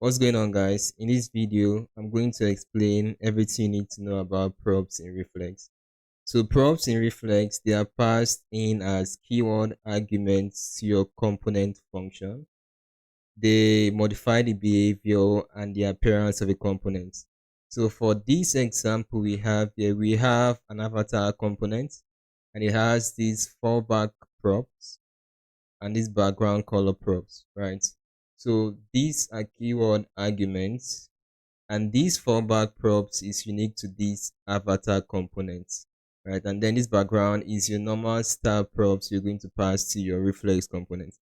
What's going on, guys? In this video, I'm going to explain everything you need to know about props in Reflex. So props in Reflex, they are passed in as keyword arguments to your component function. They modify the behavior and the appearance of a component. So for this example we have here, we have an avatar component and it has these fallback props and these background color props, right? So these are keyword arguments, and these fallback props is unique to this avatar component, right? And then this background is your normal style props you're going to pass to your reflex component.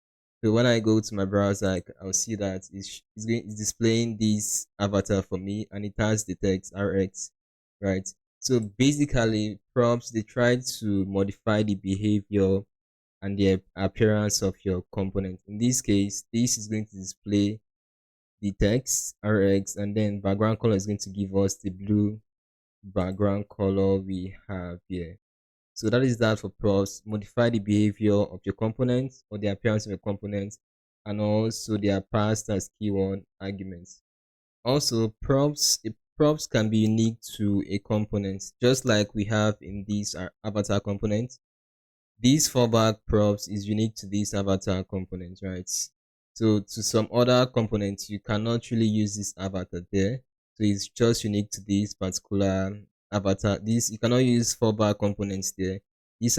So when I go to my browser, I'll see that it's displaying this avatar for me, and it has the text RX, right? So basically, props they try to modify the behavior and the appearance of your component. In this case, this is going to display the text RX, and then background color is going to give us the blue background color we have here. So that is that for props. Modify the behavior of your component or the appearance of your component, and also they are passed as keyword arguments. Also, props can be unique to a component, just like we have in this avatar component. These fallback props is unique to this avatar component, right? So to some other components, you cannot really use this avatar there. So it's just unique to this particular avatar. This you cannot use fallback components there. This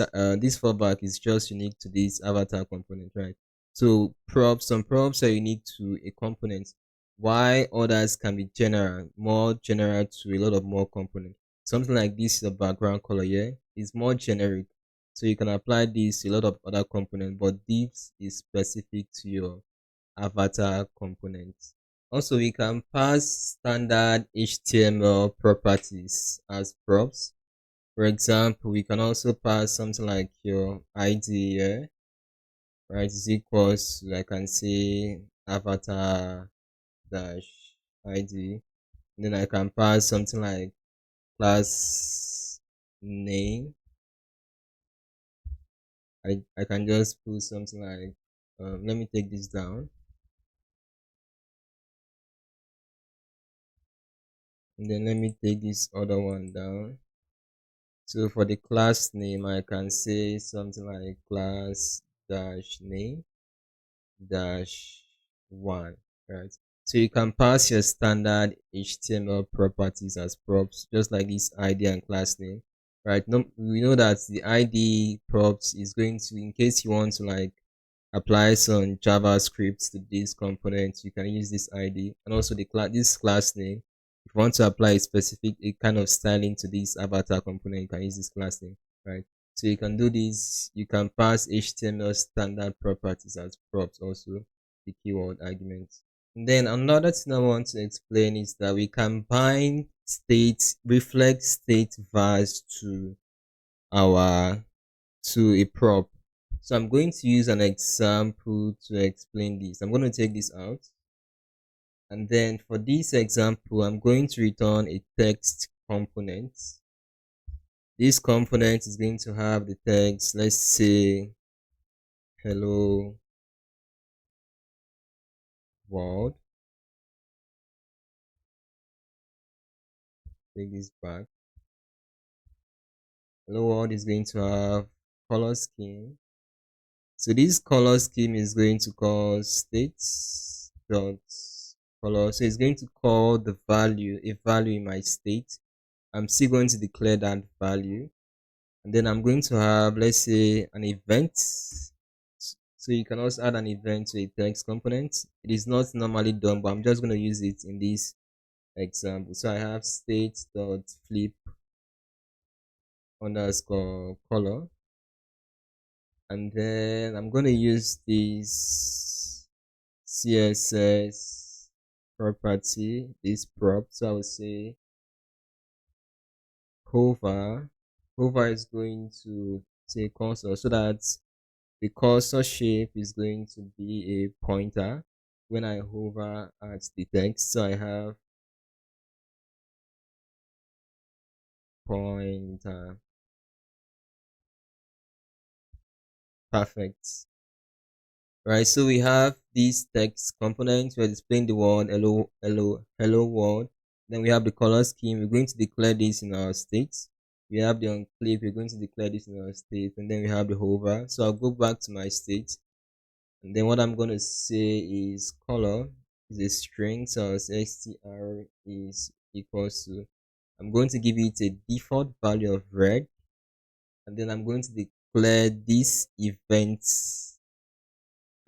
fallback is just unique to this avatar component, right? So some props are unique to a component, why others can be general, more general to a lot of more components. Something like this is a background color here is more generic, so you can apply this to a lot of other components, but this is specific to your avatar component. Also, we can pass standard HTML properties as props. For example, we can also pass something like your ID here, right? Is equals to, I can say, avatar dash ID. And then I can pass something like class name. I can just put something like, let me take this down, and then let me take this other one down. So for the class name, I can say something like class dash name dash one, right? So you can pass your standard HTML properties as props, just like this ID and class name, right? No, we know that the ID props is going to, in case you want to like apply some JavaScript to this component, you can use this ID, and also this class name. If you want to apply a kind of styling to this avatar component, you can use this class name, right? So you can do this. You can pass HTML standard properties as props, also the keyword arguments. And then another thing I want to explain is that we can bind reflect state vars our to a prop. So I'm going to use an example to explain this. I'm going to take this out. And then for this example, I'm going to return a text component. This component is going to have the text, let's say, hello world. Take this back. Hello world is going to have color scheme. So this color scheme is going to call states dot color. So it's going to call a value in my state. I'm still going to declare that value, and then I'm going to have, let's say, an event. So you can also add an event to a text component. It is not normally done, but I'm just going to use it in this example. So I have state dot flip underscore color, and then I'm going to use this CSS property, this prop. So I will say hover. Hover is going to say cursor, so that the cursor shape is going to be a pointer when I hover at the text. So I have pointer. Perfect. Right, so we have these text components. We're displaying the word hello, hello, hello world. Then we have the color scheme. We're going to declare this in our state. We have the enclave. We're going to declare this in our state. And then we have the hover. So I'll go back to my state. And then what I'm going to say is color is a string. So str is equals to, I'm going to give it a default value of red. And then I'm going to declare this event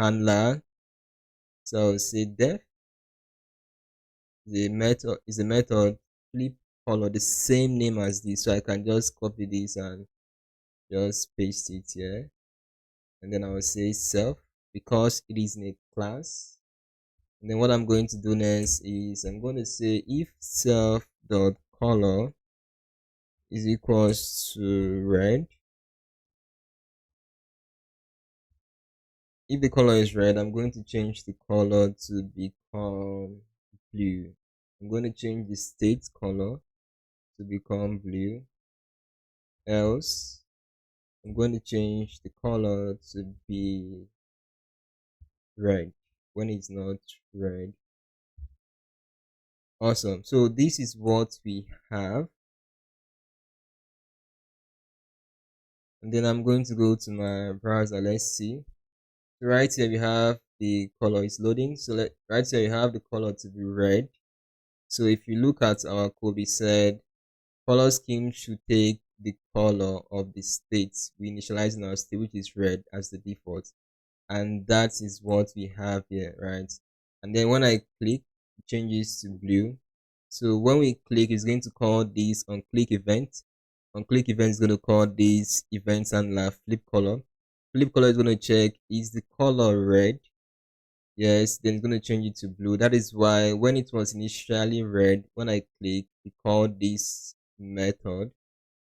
handler. So I'll say def the method flip color, the same name as this. So I can just copy this and just paste it here. And then I will say self because it is in a class. And then what I'm going to do next is I'm going to say if self dot color is equals to red. If the color is red, I'm going to change the color to become blue. I'm going to change the state color to become blue. Else, I'm going to change the color to be red when it's not red. Awesome. So this is what we have. And then I'm going to go to my browser. Let's see. So right here we have the color is loading. So right here you have the color to be red. So if you look at our code, we said color scheme should take the color of the state we initialize in our state, which is red as the default. And that is what we have here, right? And then when I click, it changes to blue. So when we click, it's going to call this on click event. On click event is going to call this events handler flip color. Flip color is going to check is the color red. Yes, then it's going to change it to blue. That is why when it was initially red, when I click, it called this method.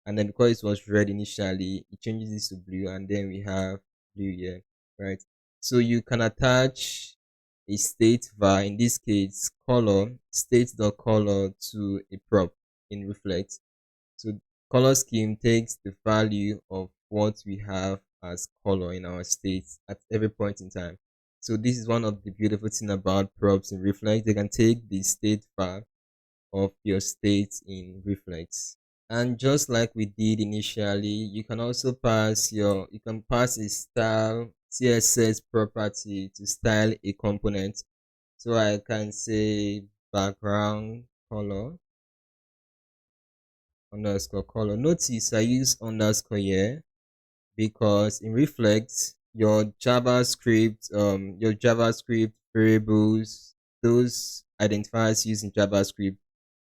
And then because it was red initially, it changes this to blue, and then we have blue here, right? So you can attach a state var, in this case color, state.color to a prop in Reflex. So color scheme takes the value of what we have as color in our state at every point in time. So this is one of the beautiful thing about props in Reflex. They can take the state var of your state in Reflex. And just like we did initially, you can also you can pass a style CSS property to style a component. So I can say background color underscore color. Notice I use underscore here because in Reflect your JavaScript variables, those identifiers used in JavaScript,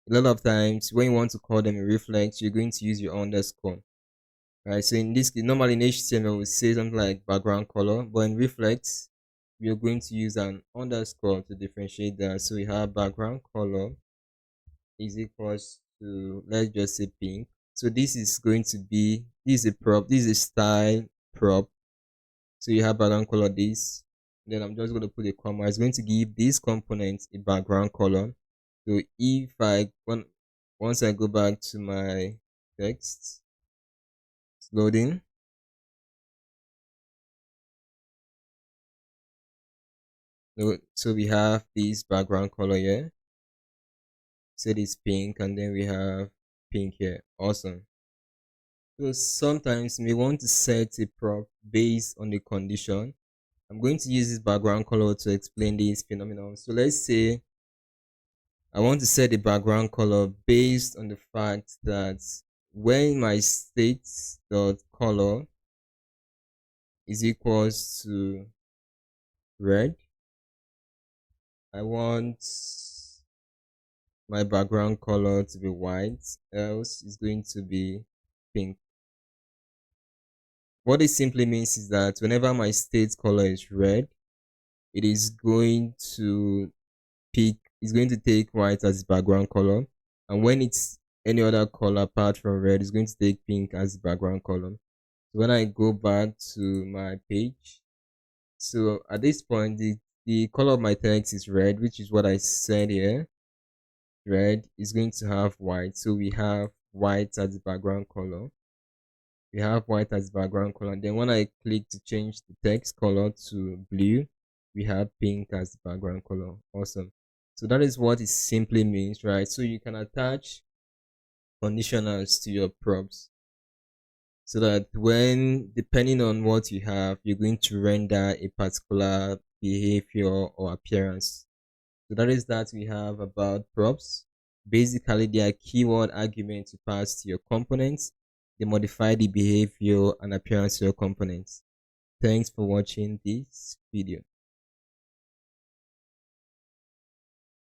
a lot of times when you want to call them in Reflex, you're going to use your underscore. Right, so in this case, normally in HTML we say something like background color, but in Reflex we are going to use an underscore to differentiate that. So we have background color is equals to, let's just say, pink. So this is going to be, this is a prop, this is a style prop. So you have background color this, then I'm just going to put a comma. It's going to give this component a background color. So if once I go back to my text, it's loading. So we have this background color here. Say this pink, and then we have pink here. Awesome. So sometimes we want to set a prop based on the condition. I'm going to use this background color to explain this phenomenon. So let's say I want to set the background color based on the fact that when my state dot color is equals to red, I want my background color to be white, else it's going to be pink. What this simply means is that whenever my state color is red, it is going to it's going to take white as background color. And when it's any other color apart from red, it's going to take pink as background color. So when I go back to my page, so at this point, the color of my text is red, which is what I said here. Red is going to have white. So we have white as the background color. We have white as background color. And then when I click to change the text color to blue, we have pink as the background color. Awesome. So that is what it simply means, right? So you can attach conditionals to your props so that when, depending on what you have, you're going to render a particular behavior or appearance. So that is that we have about props. Basically, they are keyword arguments to pass to your components. They modify the behavior and appearance of your components. Thanks for watching this video.